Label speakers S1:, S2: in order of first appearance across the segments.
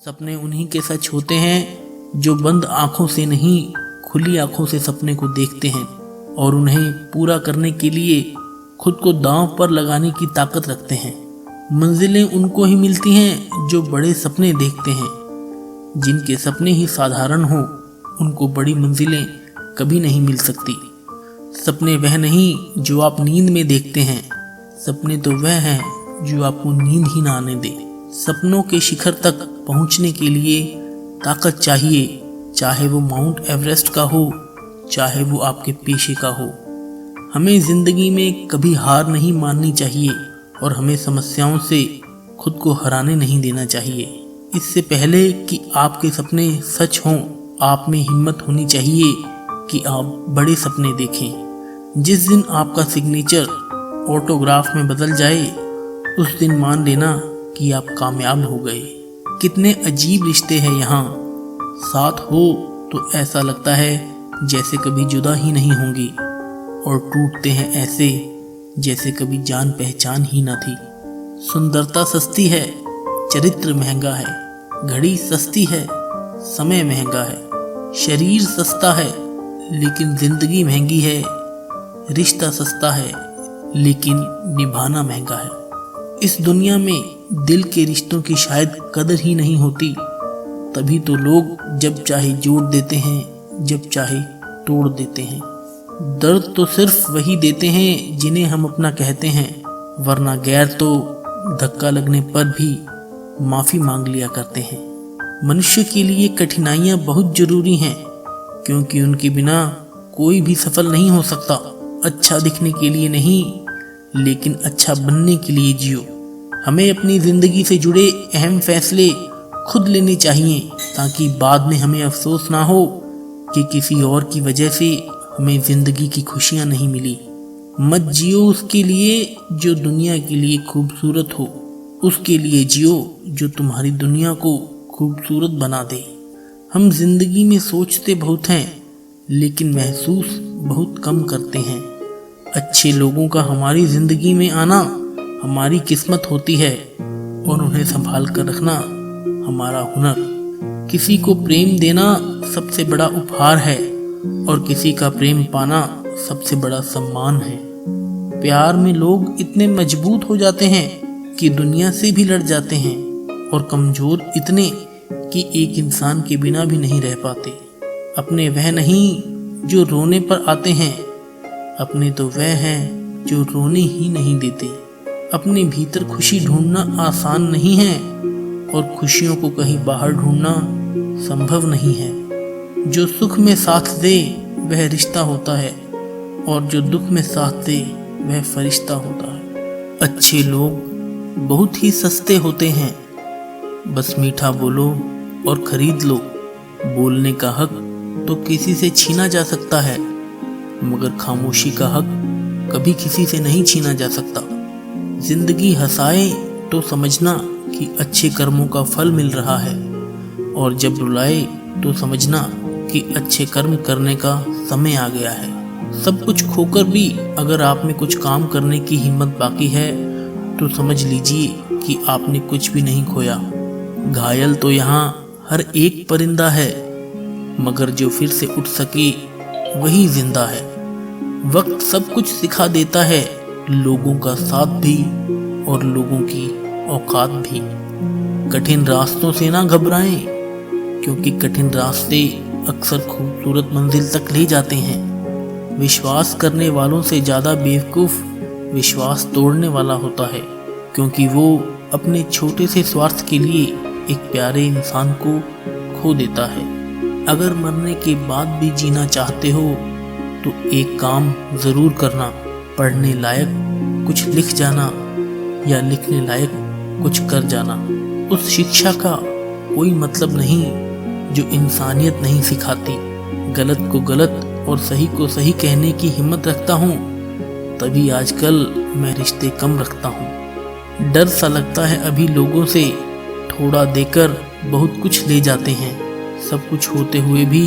S1: सपने उन्हीं के सच होते हैं जो बंद आंखों से नहीं, खुली आंखों से सपने को देखते हैं और उन्हें पूरा करने के लिए खुद को दांव पर लगाने की ताकत रखते हैं। मंजिलें उनको ही मिलती हैं जो बड़े सपने देखते हैं। जिनके सपने ही साधारण हो उनको बड़ी मंजिलें कभी नहीं मिल सकती। सपने वह नहीं जो आप नींद में देखते हैं, सपने तो वह हैं जो आपको नींद ही ना आने दे। सपनों के शिखर तक पहुंचने के लिए ताकत चाहिए, चाहे वो माउंट एवरेस्ट का हो, चाहे वो आपके पेशे का हो। हमें जिंदगी में कभी हार नहीं माननी चाहिए और हमें समस्याओं से खुद को हराने नहीं देना चाहिए। इससे पहले कि आपके सपने सच हों, आप में हिम्मत होनी चाहिए कि आप बड़े सपने देखें। जिस दिन आपका सिग्नेचर ऑटोग्राफ में बदल जाए, उस दिन मान लेना कि आप कामयाब हो गए। कितने अजीब रिश्ते हैं यहाँ, साथ हो तो ऐसा लगता है जैसे कभी जुदा ही नहीं होंगे और टूटते हैं ऐसे जैसे कभी जान पहचान ही ना थी। सुंदरता सस्ती है, चरित्र महंगा है, घड़ी सस्ती है, समय महंगा है, शरीर सस्ता है लेकिन जिंदगी महंगी है, रिश्ता सस्ता है लेकिन निभाना महंगा है। इस दुनिया में दिल के रिश्तों की शायद कदर ही नहीं होती, तभी तो लोग जब चाहे जोड़ देते हैं, जब चाहे तोड़ देते हैं। दर्द तो सिर्फ वही देते हैं जिन्हें हम अपना कहते हैं, वरना गैर तो धक्का लगने पर भी माफ़ी मांग लिया करते हैं। मनुष्य के लिए कठिनाइयाँ बहुत ज़रूरी हैं, क्योंकि उनके बिना कोई भी सफल नहीं हो सकता। अच्छा दिखने के लिए नहीं, लेकिन अच्छा बनने के लिए जियो। हमें अपनी ज़िंदगी से जुड़े अहम फैसले खुद लेने चाहिए, ताकि बाद में हमें अफसोस ना हो कि किसी और की वजह से हमें ज़िंदगी की खुशियाँ नहीं मिली। मत जियो उसके लिए जो दुनिया के लिए खूबसूरत हो, उसके लिए जियो जो तुम्हारी दुनिया को खूबसूरत बना दे। हम जिंदगी में सोचते बहुत हैं लेकिन महसूस बहुत कम करते हैं। अच्छे लोगों का हमारी ज़िंदगी में आना हमारी किस्मत होती है और उन्हें संभाल कर रखना हमारा हुनर। किसी को प्रेम देना सबसे बड़ा उपहार है और किसी का प्रेम पाना सबसे बड़ा सम्मान है। प्यार में लोग इतने मजबूत हो जाते हैं कि दुनिया से भी लड़ जाते हैं और कमज़ोर इतने कि एक इंसान के बिना भी नहीं रह पाते। अपने वह नहीं जो रोने पर आते हैं, अपने तो वह हैं जो रोने ही नहीं देते। अपने भीतर खुशी ढूंढना आसान नहीं है और खुशियों को कहीं बाहर ढूंढना संभव नहीं है। जो सुख में साथ दे वह रिश्ता होता है और जो दुख में साथ दे वह फरिश्ता होता है। अच्छे लोग बहुत ही सस्ते होते हैं, बस मीठा बोलो और खरीद लो। बोलने का हक तो किसी से छीना जा सकता है, मगर खामोशी का हक कभी किसी से नहीं छीना जा सकता। जिंदगी हंसाए तो समझना कि अच्छे कर्मों का फल मिल रहा है, और जब रुलाए तो समझना कि अच्छे कर्म करने का समय आ गया है। सब कुछ खोकर भी अगर आप में कुछ काम करने की हिम्मत बाकी है तो समझ लीजिए कि आपने कुछ भी नहीं खोया। घायल तो यहाँ हर एक परिंदा है, मगर जो फिर से उठ सके वही जिंदा है। वक्त सब कुछ सिखा देता है, लोगों का साथ भी और लोगों की औकात भी। कठिन रास्तों से ना घबराएं, क्योंकि कठिन रास्ते अक्सर खूबसूरत मंजिल तक ले जाते हैं। विश्वास करने वालों से ज़्यादा बेवकूफ़ विश्वास तोड़ने वाला होता है, क्योंकि वो अपने छोटे से स्वार्थ के लिए एक प्यारे इंसान को खो देता है। अगर मरने के बाद भी जीना चाहते हो तो एक काम ज़रूर करना, पढ़ने लायक कुछ लिख जाना या लिखने लायक कुछ कर जाना। उस शिक्षा का कोई मतलब नहीं जो इंसानियत नहीं सिखाती। गलत को गलत और सही को सही कहने की हिम्मत रखता हूँ, तभी आजकल मैं रिश्ते कम रखता हूँ। डर सा लगता है अभी लोगों से, थोड़ा देकर बहुत कुछ ले जाते हैं। सब कुछ होते हुए भी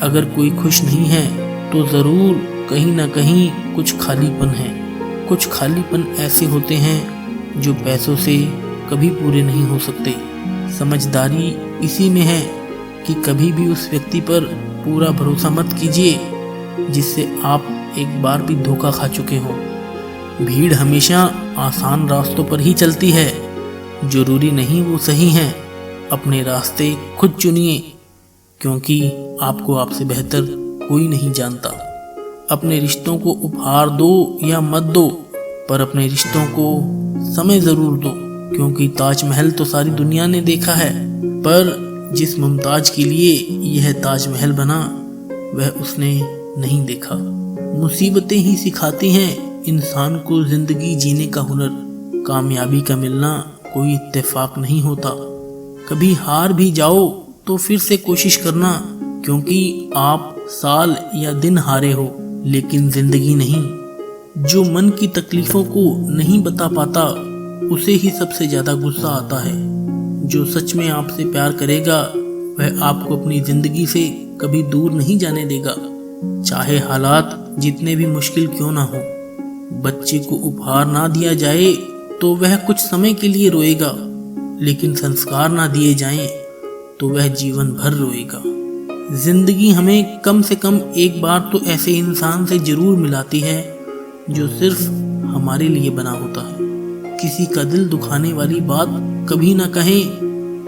S1: अगर कोई खुश नहीं है तो ज़रूर कहीं ना कहीं कुछ खालीपन है। कुछ खालीपन ऐसे होते हैं जो पैसों से कभी पूरे नहीं हो सकते। समझदारी इसी में है कि कभी भी उस व्यक्ति पर पूरा भरोसा मत कीजिए जिससे आप एक बार भी धोखा खा चुके हो। भीड़ हमेशा आसान रास्तों पर ही चलती है, जरूरी नहीं वो सही है। अपने रास्ते खुद चुनिए, क्योंकि आपको आपसे बेहतर कोई नहीं जानता। अपने रिश्तों को उपहार दो या मत दो, पर अपने रिश्तों को समय जरूर दो, क्योंकि ताजमहल तो सारी दुनिया ने देखा है, पर जिस मुमताज के लिए यह ताजमहल बना वह उसने नहीं देखा। मुसीबतें ही सिखाती हैं इंसान को जिंदगी जीने का हुनर। कामयाबी का मिलना कोई इत्तेफाक नहीं होता। कभी हार भी जाओ तो फिर से कोशिश करना, क्योंकि आप साल या दिन हारे हो, लेकिन जिंदगी नहीं। जो मन की तकलीफों को नहीं बता पाता उसे ही सबसे ज्यादा गुस्सा आता है। जो सच में आपसे प्यार करेगा वह आपको अपनी जिंदगी से कभी दूर नहीं जाने देगा, चाहे हालात जितने भी मुश्किल क्यों ना हो। बच्चे को उपहार ना दिया जाए तो वह कुछ समय के लिए रोएगा, लेकिन संस्कार ना दिए जाएं तो वह जीवन भर रोएगा। जिंदगी हमें कम से कम एक बार तो ऐसे इंसान से जरूर मिलाती है जो सिर्फ हमारे लिए बना होता है। किसी का दिल दुखाने वाली बात कभी ना कहें,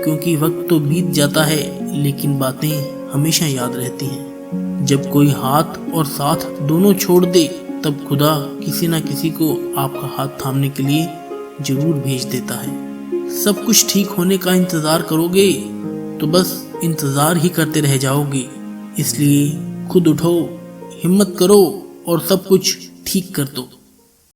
S1: क्योंकि वक्त तो बीत जाता है लेकिन बातें हमेशा याद रहती हैं। जब कोई हाथ और साथ दोनों छोड़ दे तब खुदा किसी ना किसी को आपका हाथ थामने के लिए जरूर भेज देता है। सब कुछ ठीक होने का इंतज़ार करोगे तो बस इंतज़ार ही करते रह जाओगे। इसलिए खुद उठो, हिम्मत करो और सब कुछ ठीक कर दो।